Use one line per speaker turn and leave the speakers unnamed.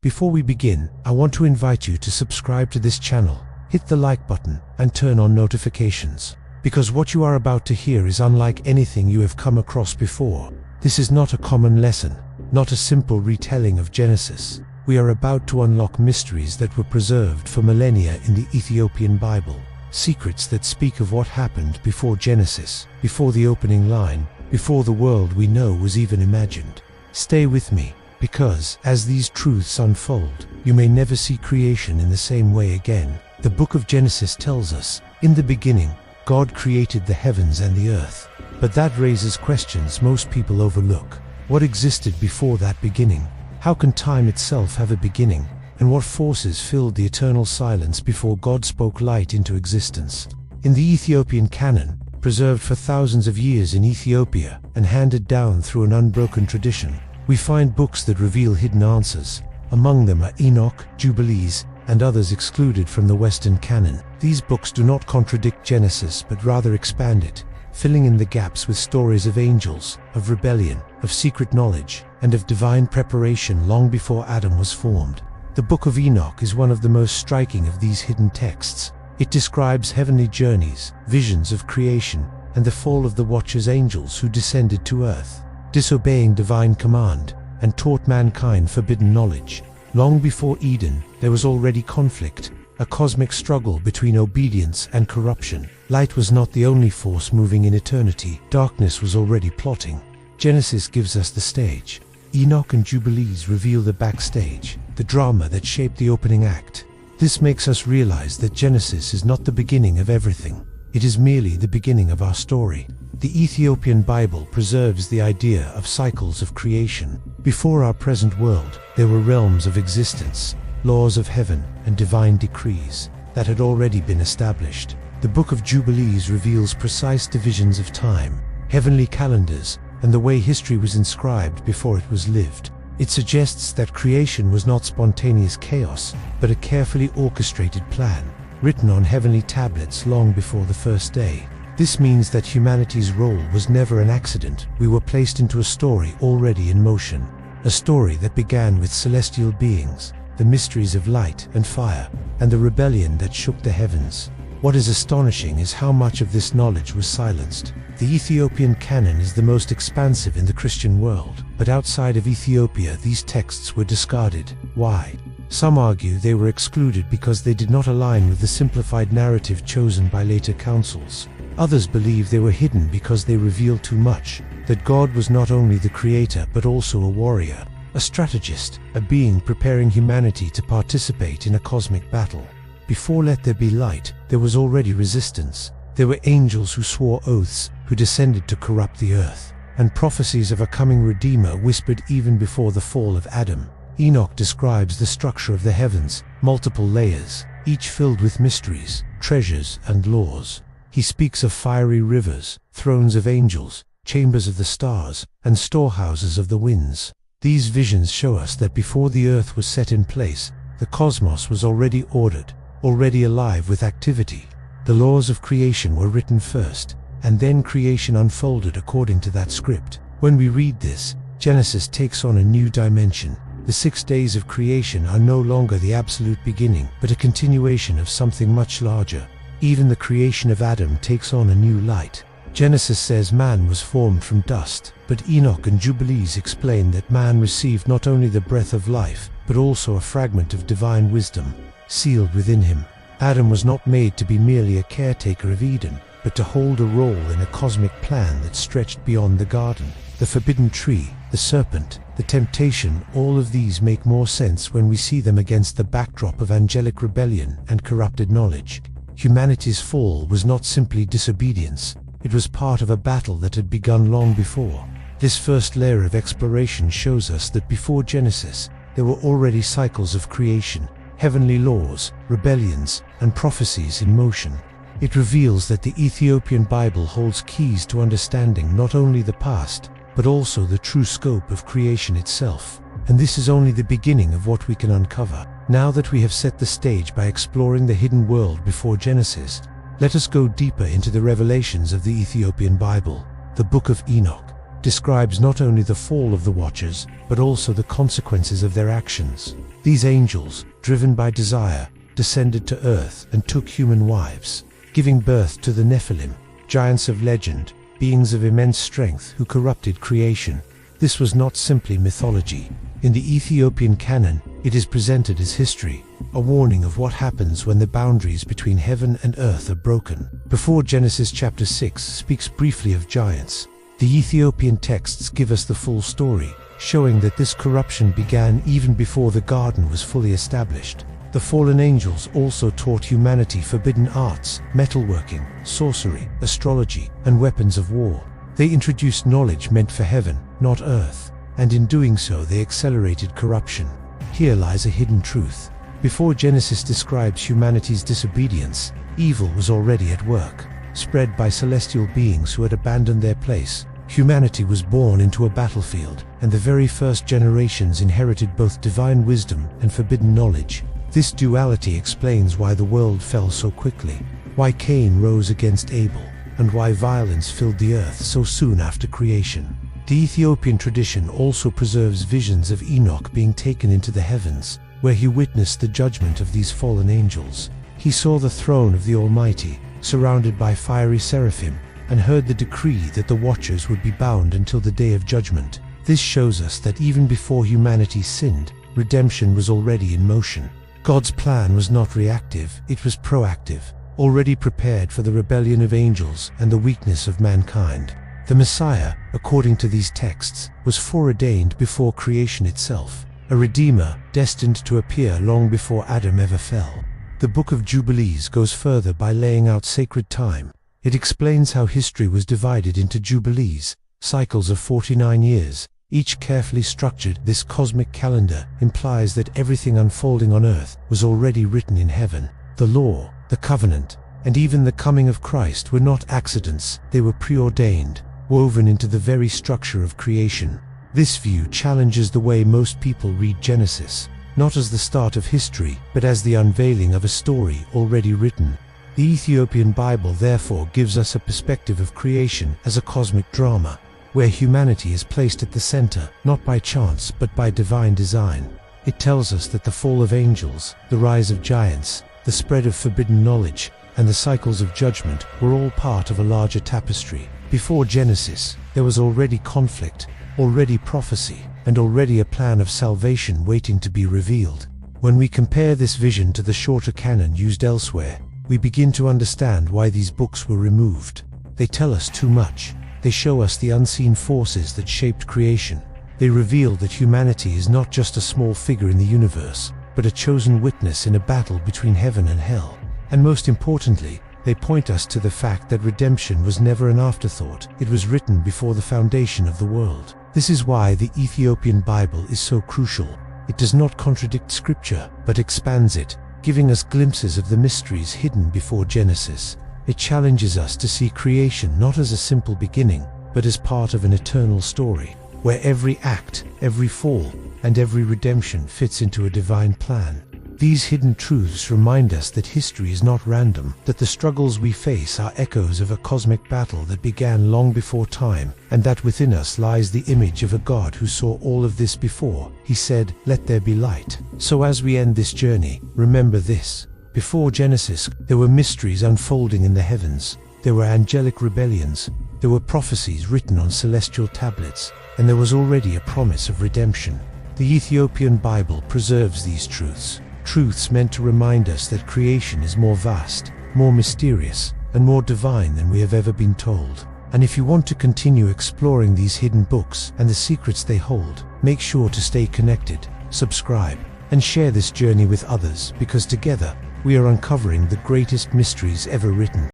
Before we begin, I want to invite you to subscribe to this channel, hit the like button, and turn on notifications. Because what you are about to hear is unlike anything you have come across before. This is not a common lesson, not a simple retelling of Genesis. We are about to unlock mysteries that were preserved for millennia in the Ethiopian Bible. Secrets that speak of what happened before Genesis, before the opening line, before the world we know was even imagined. Stay with me, because, as these truths unfold, you may never see creation in the same way again. The book of Genesis tells us, in the beginning, God created the heavens and the earth. But that raises questions most people overlook. What existed before that beginning? How can time itself have a beginning? And what forces filled the eternal silence before God spoke light into existence? In the Ethiopian canon, preserved for thousands of years in Ethiopia and handed down through an unbroken tradition, we find books that reveal hidden answers. Among them are Enoch, Jubilees, and others excluded from the Western canon. These books do not contradict Genesis but rather expand it, filling in the gaps with stories of angels, of rebellion, of secret knowledge, and of divine preparation long before Adam was formed. The Book of Enoch is one of the most striking of these hidden texts. It describes heavenly journeys, visions of creation, and the fall of the Watcher's angels who descended to earth, disobeying divine command, and taught mankind forbidden knowledge. Long before Eden, there was already conflict, a cosmic struggle between obedience and corruption. Light was not the only force moving in eternity. Darkness was already plotting. Genesis gives us the stage. Enoch and Jubilees reveal the backstage, the drama that shaped the opening act. This makes us realize that Genesis is not the beginning of everything. It is merely the beginning of our story. The Ethiopian Bible preserves the idea of cycles of creation. Before our present world, there were realms of existence, laws of heaven, and divine decrees that had already been established. The Book of Jubilees reveals precise divisions of time, heavenly calendars, and the way history was inscribed before it was lived. It suggests that creation was not spontaneous chaos, but a carefully orchestrated plan, written on heavenly tablets long before the first day. This means that humanity's role was never an accident. We were placed into a story already in motion, a story that began with celestial beings, the mysteries of light and fire, and the rebellion that shook the heavens. What is astonishing is how much of this knowledge was silenced. The Ethiopian canon is the most expansive in the Christian world, but outside of Ethiopia these texts were discarded. Why? Some argue they were excluded because they did not align with the simplified narrative chosen by later councils. Others believe they were hidden because they revealed too much, that God was not only the creator but also a warrior, a strategist, a being preparing humanity to participate in a cosmic battle. Before Let There Be Light, there was already resistance. There were angels who swore oaths, who descended to corrupt the earth, and prophecies of a coming Redeemer whispered even before the fall of Adam. Enoch describes the structure of the heavens, multiple layers, each filled with mysteries, treasures, and laws. He speaks of fiery rivers, thrones of angels, chambers of the stars, and storehouses of the winds. These visions show us that before the earth was set in place, the cosmos was already ordered, already alive with activity. The laws of creation were written first, and then creation unfolded according to that script. When we read this, Genesis takes on a new dimension. The 6 days of creation are no longer the absolute beginning, but a continuation of something much larger. Even the creation of Adam takes on a new light. Genesis says man was formed from dust, but Enoch and Jubilees explain that man received not only the breath of life, but also a fragment of divine wisdom, sealed within him. Adam was not made to be merely a caretaker of Eden, but to hold a role in a cosmic plan that stretched beyond the garden. The forbidden tree, the serpent, the temptation, all of these make more sense when we see them against the backdrop of angelic rebellion and corrupted knowledge. Humanity's fall was not simply disobedience, it was part of a battle that had begun long before. This first layer of exploration shows us that before Genesis, there were already cycles of creation, heavenly laws, rebellions, and prophecies in motion. It reveals that the Ethiopian Bible holds keys to understanding not only the past, but also the true scope of creation itself. And this is only the beginning of what we can uncover. Now that we have set the stage by exploring the hidden world before Genesis, let us go deeper into the revelations of the Ethiopian Bible. The Book of Enoch. describes not only the fall of the Watchers, but also the consequences of their actions. These angels, driven by desire, descended to earth and took human wives, giving birth to the Nephilim, giants of legend, beings of immense strength who corrupted creation. This was not simply mythology. In the Ethiopian canon, it is presented as history, a warning of what happens when the boundaries between heaven and earth are broken. Before Genesis chapter 6 speaks briefly of giants, the Ethiopian texts give us the full story, showing that this corruption began even before the garden was fully established. The fallen angels also taught humanity forbidden arts, metalworking, sorcery, astrology, and weapons of war. They introduced knowledge meant for heaven, not earth, and in doing so they accelerated corruption. Here lies a hidden truth. Before Genesis describes humanity's disobedience, evil was already at work. Spread by celestial beings who had abandoned their place, humanity was born into a battlefield, and the very first generations inherited both divine wisdom and forbidden knowledge. This duality explains why the world fell so quickly, why Cain rose against Abel, and why violence filled the earth so soon after creation. The Ethiopian tradition also preserves visions of Enoch being taken into the heavens, where he witnessed the judgment of these fallen angels. He saw the throne of the Almighty, surrounded by fiery seraphim, and heard the decree that the Watchers would be bound until the day of judgment. This shows us that even before humanity sinned, redemption was already in motion. God's plan was not reactive, it was proactive, already prepared for the rebellion of angels and the weakness of mankind. The Messiah, according to these texts, was foreordained before creation itself, a Redeemer destined to appear long before Adam ever fell. The Book of Jubilees goes further by laying out sacred time. It explains how history was divided into jubilees, cycles of 49 years, each carefully structured. This cosmic calendar implies that everything unfolding on earth was already written in heaven. The law, the covenant, and even the coming of Christ were not accidents, they were preordained, woven into the very structure of creation. This view challenges the way most people read Genesis, not as the start of history, but as the unveiling of a story already written. The Ethiopian Bible therefore gives us a perspective of creation as a cosmic drama, where humanity is placed at the center, not by chance but by divine design. It tells us that the fall of angels, the rise of giants, the spread of forbidden knowledge, and the cycles of judgment were all part of a larger tapestry. Before Genesis, there was already conflict, already prophecy, and already a plan of salvation waiting to be revealed. When we compare this vision to the shorter canon used elsewhere, we begin to understand why these books were removed. They tell us too much. They show us the unseen forces that shaped creation. They reveal that humanity is not just a small figure in the universe, but a chosen witness in a battle between heaven and hell. And most importantly, they point us to the fact that redemption was never an afterthought. It was written before the foundation of the world. This is why the Ethiopian Bible is so crucial. It does not contradict Scripture, but expands it, giving us glimpses of the mysteries hidden before Genesis. It challenges us to see creation not as a simple beginning, but as part of an eternal story, where every act, every fall, and every redemption fits into a divine plan. These hidden truths remind us that history is not random, that the struggles we face are echoes of a cosmic battle that began long before time, and that within us lies the image of a God who saw all of this before. He said, "Let there be light." So as we end this journey, remember this. Before Genesis, there were mysteries unfolding in the heavens. There were angelic rebellions. There were prophecies written on celestial tablets, and there was already a promise of redemption. The Ethiopian Bible preserves these truths. Truths meant to remind us that creation is more vast, more mysterious, and more divine than we have ever been told. And if you want to continue exploring these hidden books and the secrets they hold, make sure to stay connected, subscribe, and share this journey with others, because together we are uncovering the greatest mysteries ever written.